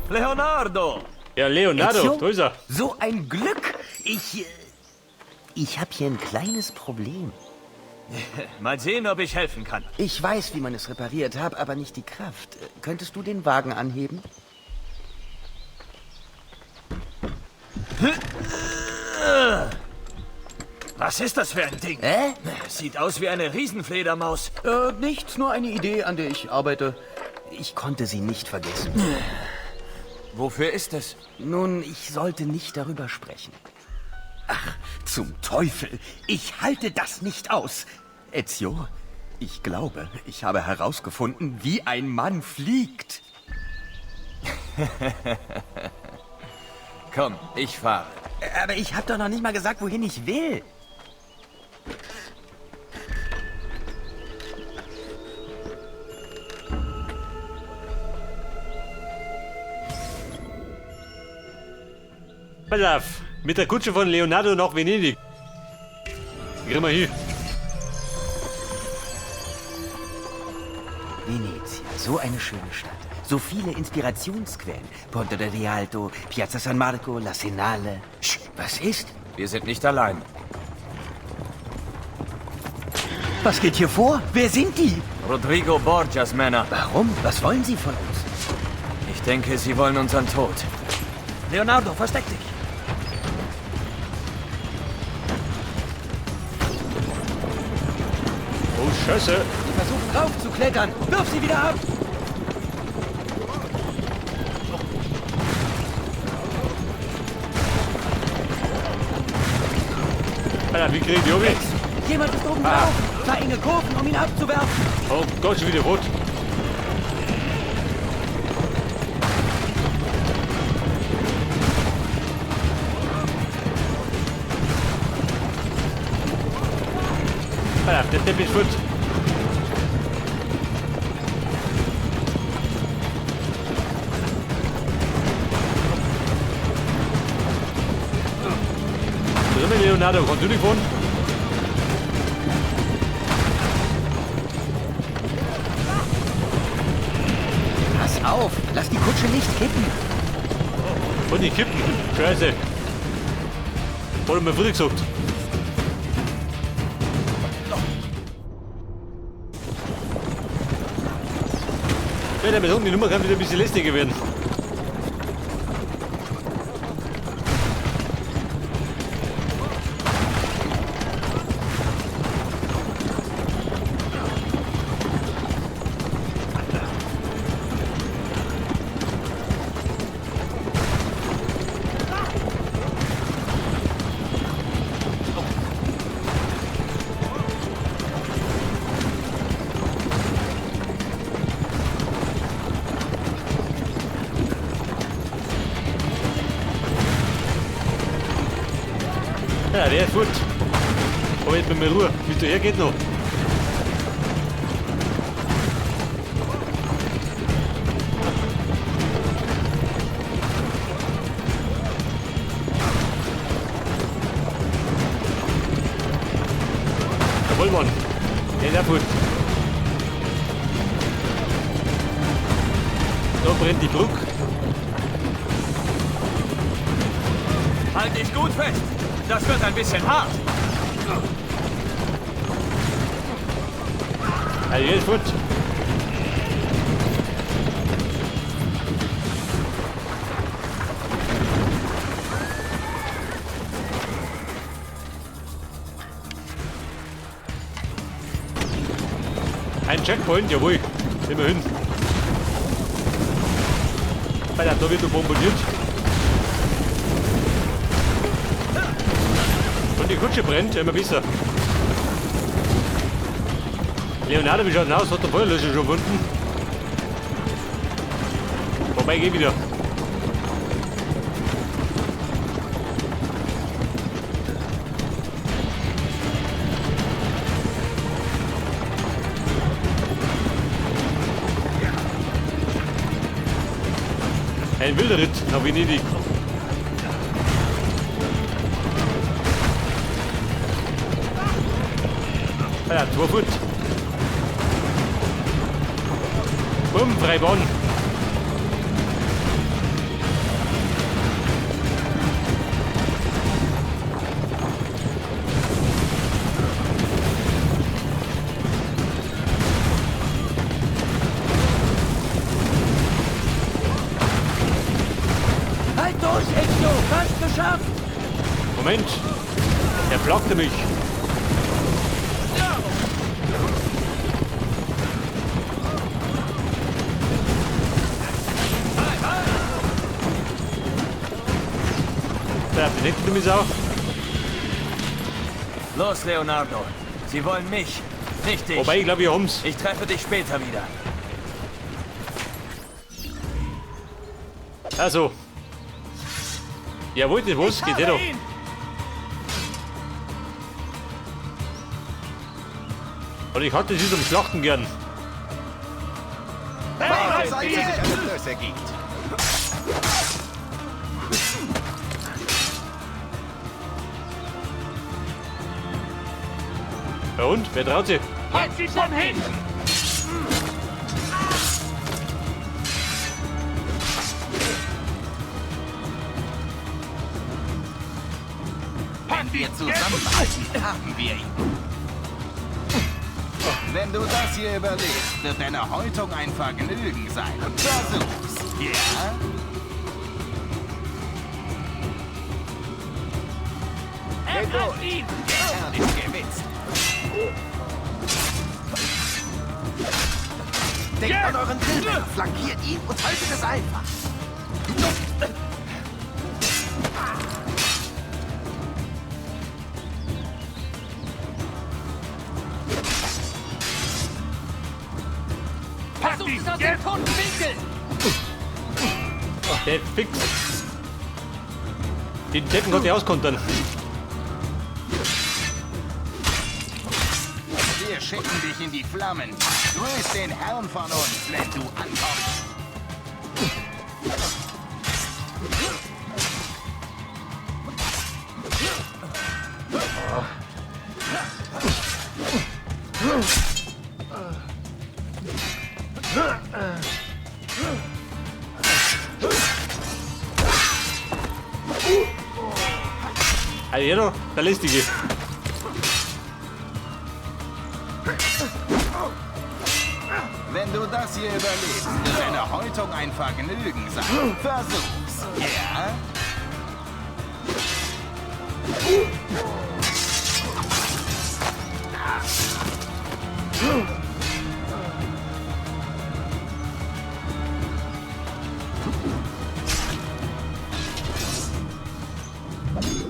Leonardo! Ja, Leonardo, Ezio? da ist er. So ein Glück! Ich habe hier ein kleines Problem. Mal sehen, ob ich helfen kann. Ich weiß, wie man es repariert, habe aber nicht die Kraft. Könntest du den Wagen anheben? Was ist das für ein Ding? Sieht aus wie eine Riesenfledermaus. Nichts, nur eine Idee, an der ich arbeite. Ich konnte sie nicht vergessen. Wofür ist es? Nun, ich sollte nicht darüber sprechen. Ach, zum Teufel! Ich halte das nicht aus! Ezio, ich glaube, ich habe herausgefunden, wie ein Mann fliegt. Komm, ich fahre. Aber ich habe doch noch nicht mal gesagt, wohin ich will. Pass auf, mit der Kutsche von Leonardo nach Venedig. Geh mal hin. Venezia, so eine schöne Stadt. So viele Inspirationsquellen. Ponte del Rialto, Piazza San Marco, La Senale. Was ist? Wir sind nicht allein. Was geht hier vor? Wer sind die? Rodrigo Borgias Männer. Warum? Was wollen sie von uns? Ich denke, sie wollen unseren Tod. Leonardo, versteck dich. Oh, Scheiße. Sie versuchen rauf zu klettern. Wirf sie wieder ab! Alter, wie kriegen die um? Jemand ist oben drauf. Zwei enge Kurven, um ihn abzuwerfen. Oh Gott, schon wieder rot. Alter, der Teppich ist gut. Drinnen, Leonardo, kannst du nicht fahren? Pass auf, lass die Kutsche nicht kippen. Und die kippen. Scheiße. Wurde mir früh gesagt. Wenn er mit Hunden die Nummer kann wieder ein bisschen lästiger werden. Ja, der ist gut. Aber jetzt mit mir Ruhe. Bis daher geht noch. Jawohl, Mann. Der ist auch gut. Da brennt die Brücke. Halt dich gut fest. Das wird ein bisschen hart. Also, jetzt gut. Ein Checkpoint, jawohl. Immerhin. Weil da wird er bombardiert. Und die Kutsche brennt, immer besser. Leonardo, wie schaut denn aus? Hat der Feuerlöscher schon gefunden? Vorbei, geh wieder. Ein wilder Ritt nach Venedig. Ja, Torfurt. Bumm, Freibahn. geschafft! Moment. Er blockte mich. Da, benetzt du mich auch? Los, Leonardo. Sie wollen mich, nicht dich. Wobei, ich glaube, wir haben's. Ich treffe dich später wieder. Also. Ja, wollt ihr was? Geht doch. Und ich hatte sie zum Schlachten gern. Seit sie sich einen Lös ergibt. Ja und? Wer traut sich? Halt sie von hinten! Wenn wir zusammenhalten, haben wir ihn. Wenn du das hier überlebst, wird deine Häutung ein Vergnügen sein. Versuch's. Ja? Ergreift ihn! Herrlich gewitzt. Denkt an euren Grill, flankiert ihn und haltet es einfach. Versucht es aus dem toten Winkel! Der fix. Den Deppen konnte ich auskontern. Wir schicken dich in die Flammen. Grüß den Herrn von uns, wenn du ankommst. Hallo, der Listige. Wenn du das hier überlebst, wird deine Häutung ein Vergnügen sein. Versuch's. Ja?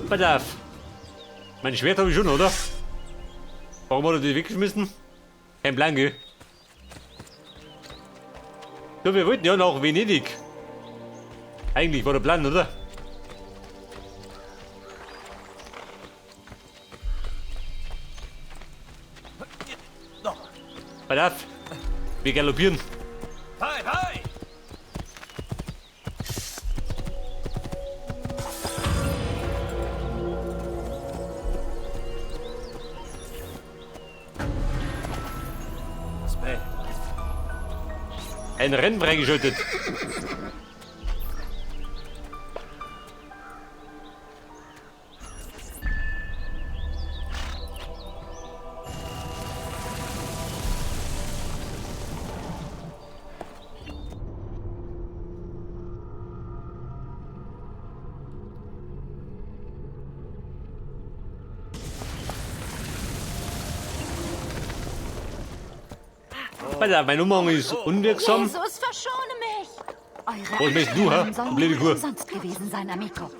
Pass auf. Mein Schwert habe ich schon, oder? Warum hat er die weggeschmissen? Kein Plan, gell? So, wir wollten ja nach Venedig. Eigentlich war der Plan, oder? Pass auf. Wir galoppieren. Hi, hi! Ein Rennen freigeschaltet. Alter, mein Umhang ist unwirksam. Jesus, verschone mich! Was Eure bist du, hä? Anstrengungen sollen Blöde nicht Kur. umsonst gewesen sein, Amico.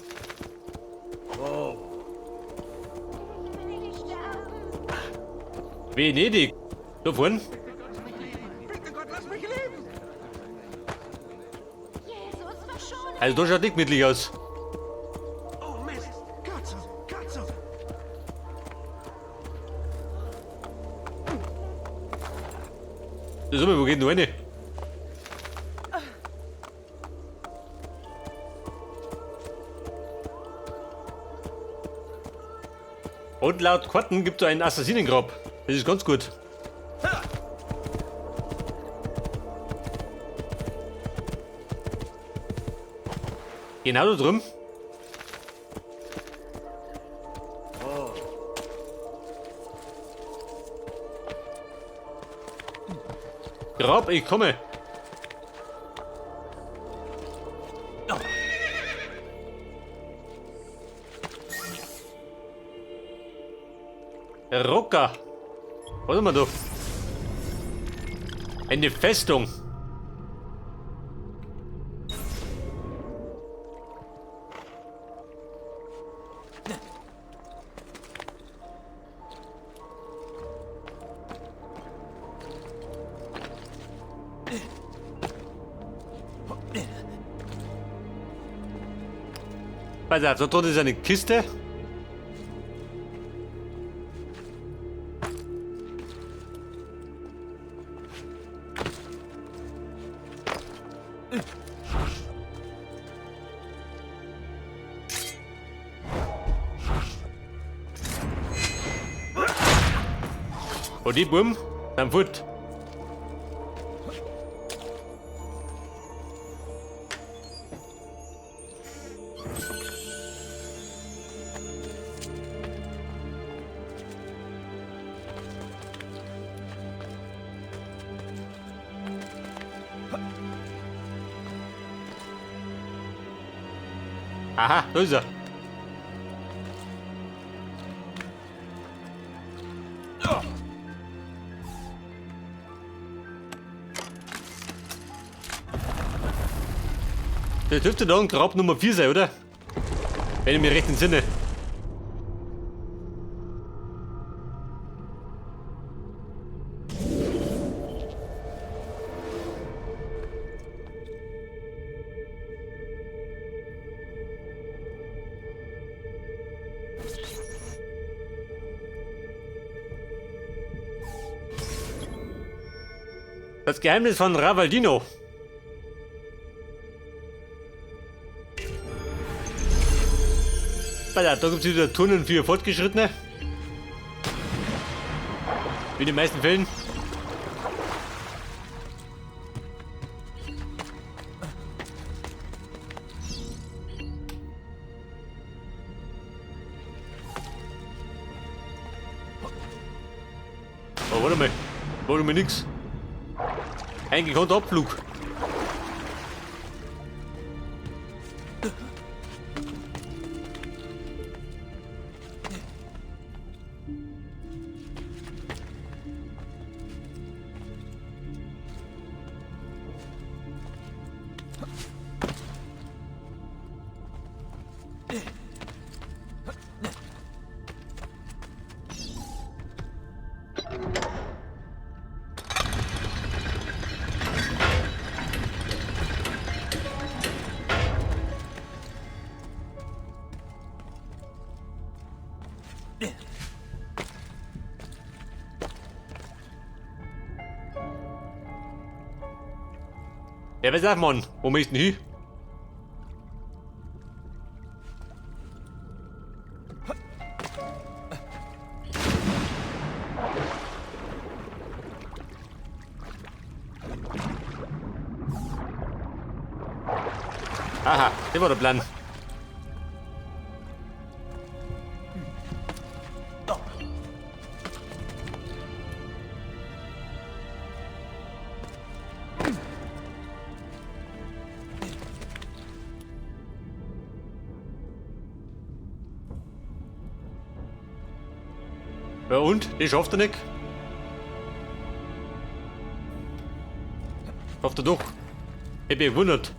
Venedig. Da vorne. Jesus, verschone mich! Also da schaut nicht gemütlich aus. Sag mal, wo geht denn da rein? Und laut Karten gibt es einen Assassinengrab. Das ist ganz gut. Genau da drüben. Grab, ich komme. locker. Was haben wir da? Eine Festung. Also, dort ist eine Kiste. Und die Buben sind fort. Aha, da ist er. Der dürfte dann Grab Nummer 4 sein, oder? Wenn ich mich recht entsinne. Das Geheimnis von Ravaldino. Da gibt es wieder Turnen für Fortgeschrittene. Wie in den meisten Fällen. Oh, warte mal nix. Eingekonnter Abflug. Ja, was sagt man? Wo ist denn hin? Aha, das war der Plan. Ja und? Den schafft er nicht. Schafft er doch. Ich bin gewundert.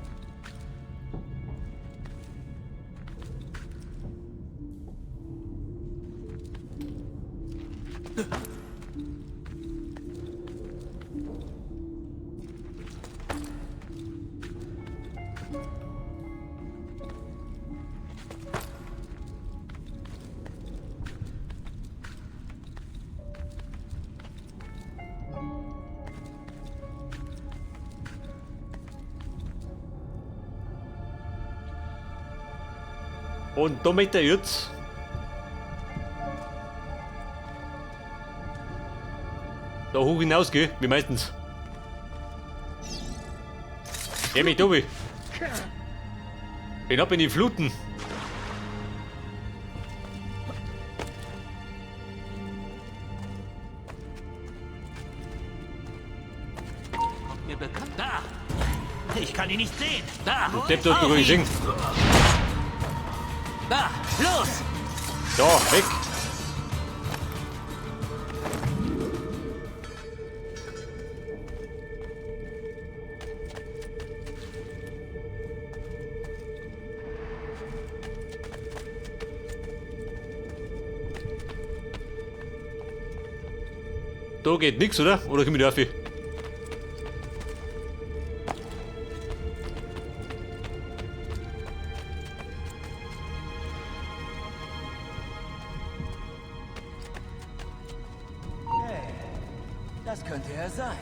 Und da möchte er jetzt da hoch hinausgehen, wie meistens. Geh mich da wie. Ich hab in die Fluten. Kommt mir bekannt. Da! Ich kann ihn nicht sehen. Da! Du Depp, dort ruhig singen. Da! Los! Da, weg! Da geht nichts, oder? Oder komm ich da rauf? Das könnte er sein.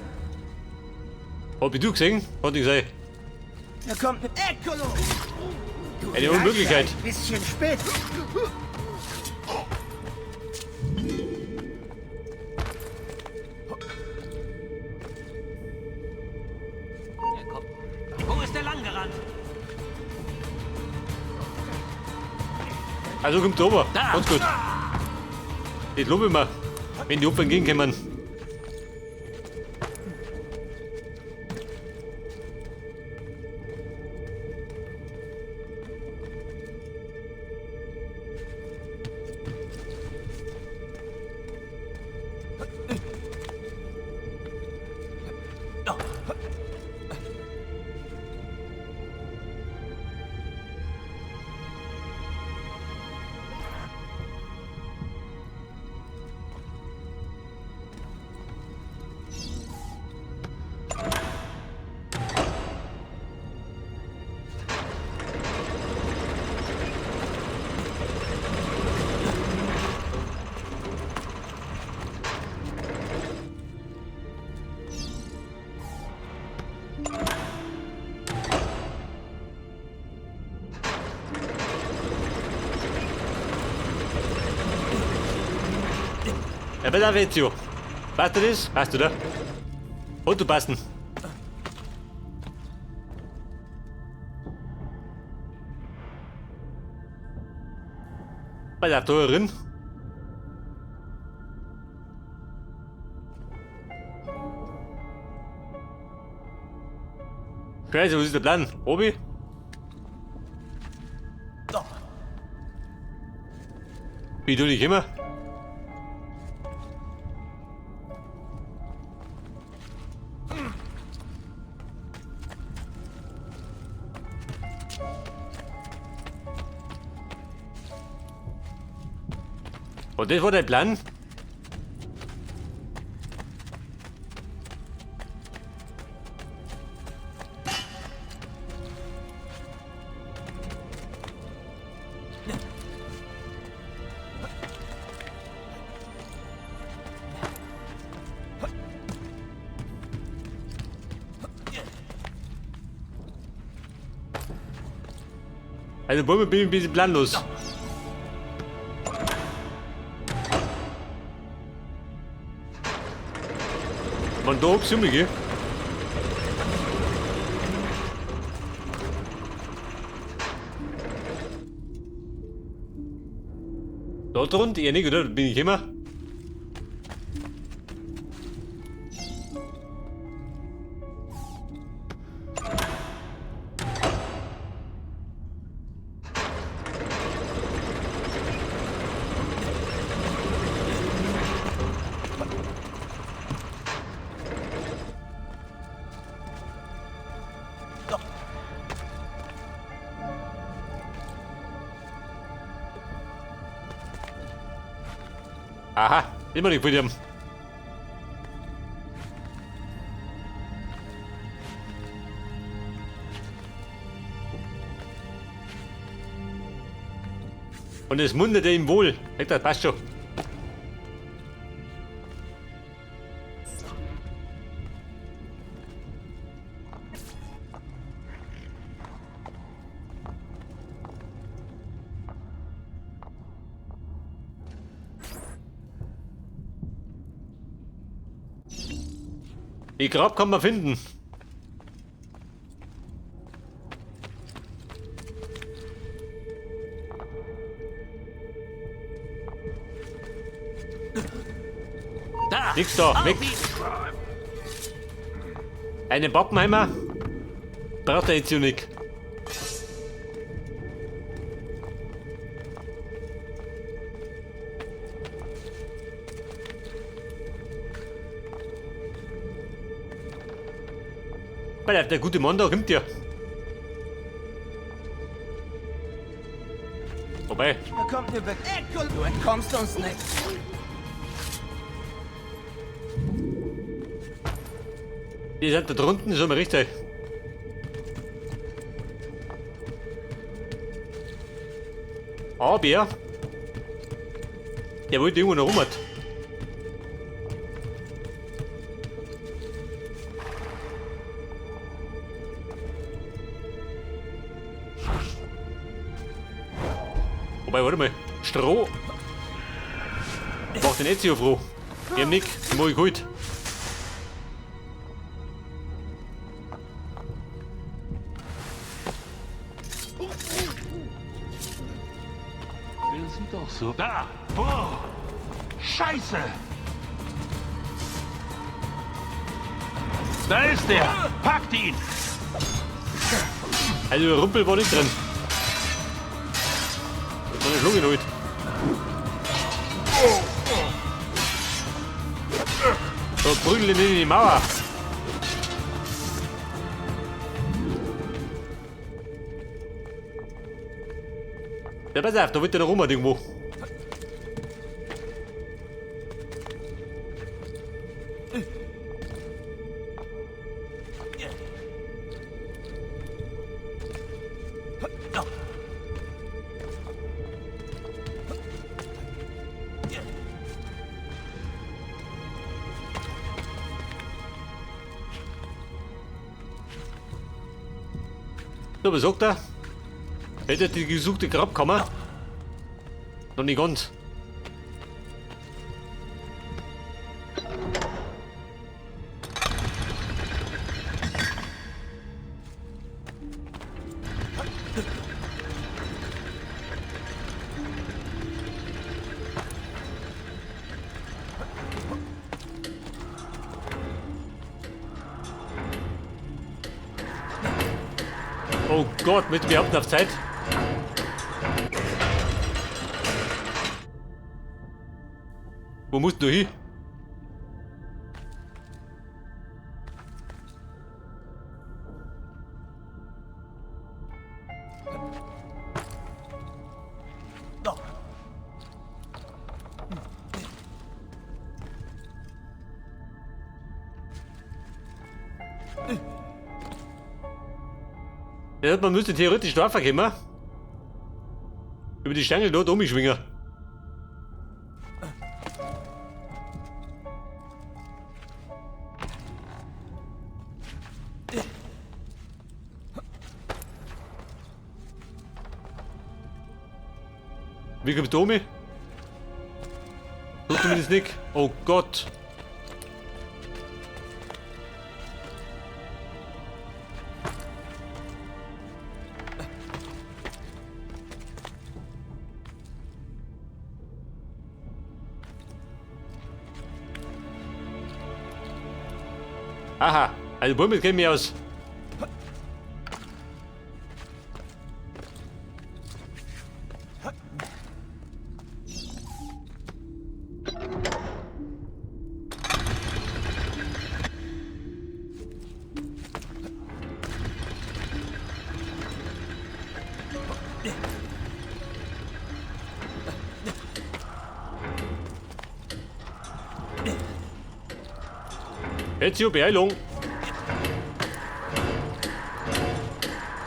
Hab ich du gesehen? Hat nicht gesehen. Er kommt mit Eccolo! Eine Unmöglichkeit. Ein bisschen spät. Wo ist der lang gerannt? Also kommt da oben. Ganz gut. Das lobe ich mir. Wenn die Opfer entgegenkommen. Ja, bitte, Ezio. Passt du das? Passt du da? Und du passen. Bei der Torerin. Scheiße, wo ist der Plan? Obi? Wie du nicht immer? Und das war dein Plan? Also bin ich ein bisschen planlos. Man da oben sind wir, gell? Da drunter, ja nicht, oder? Da bin ich immer. Aha, immer nicht William. Und es mundet ihm wohl. Das passt schon. Die Grab kann man finden. Da! Nix da, weg. Eine Pappenheimer. Braucht er jetzt ja nicht. Weil der gute Mann da kommt ja. Wobei. Er kommt mir weg. Du entkommst uns nicht. Die sind da drunten, so mal richtig. Aber der wollte irgendwo noch rum. Wobei, warte mal. Stroh. Macht den Ezio froh. Ich hab nicht, den mach ich gut. Der sieht doch so. Da! Oh! Scheiße! Da ist der! Packt ihn! Also der Rumpel war nicht drin. So eine Schlucke heute. So, prügel ihn in die Mauer. Ja, pass auf, da wird der noch rum irgendwo. So, was sagt er? Hätte die gesuchte Grabkammer? Noch nicht ganz. Oh Gott, mit mir habt auf Zeit. Wo musst du hin? Ja, man müsste theoretisch da kommen. Über die Stange dort umschwingen. Wie kommst du um? So zumindest nicht. Oh Gott. Aha, also womit kennen wir aus? Ezio, Beeilung.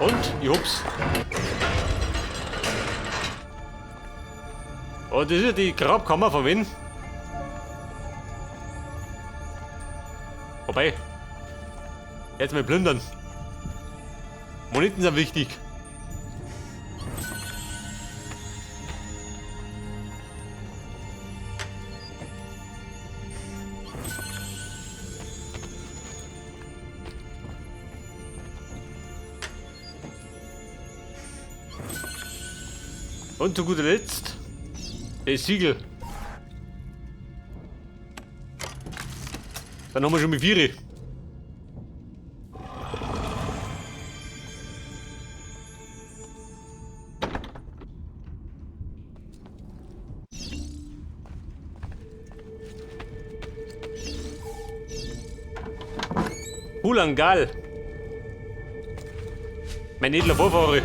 Und, ich hab's. Oh, das ist ja die Grabkammer von wen? Wobei. Jetzt mal plündern. Moneten sind wichtig. Und zu guter Letzt das Siegel. Dann haben wir schon mit 4. Hulangal. Mein edler Vorfahre.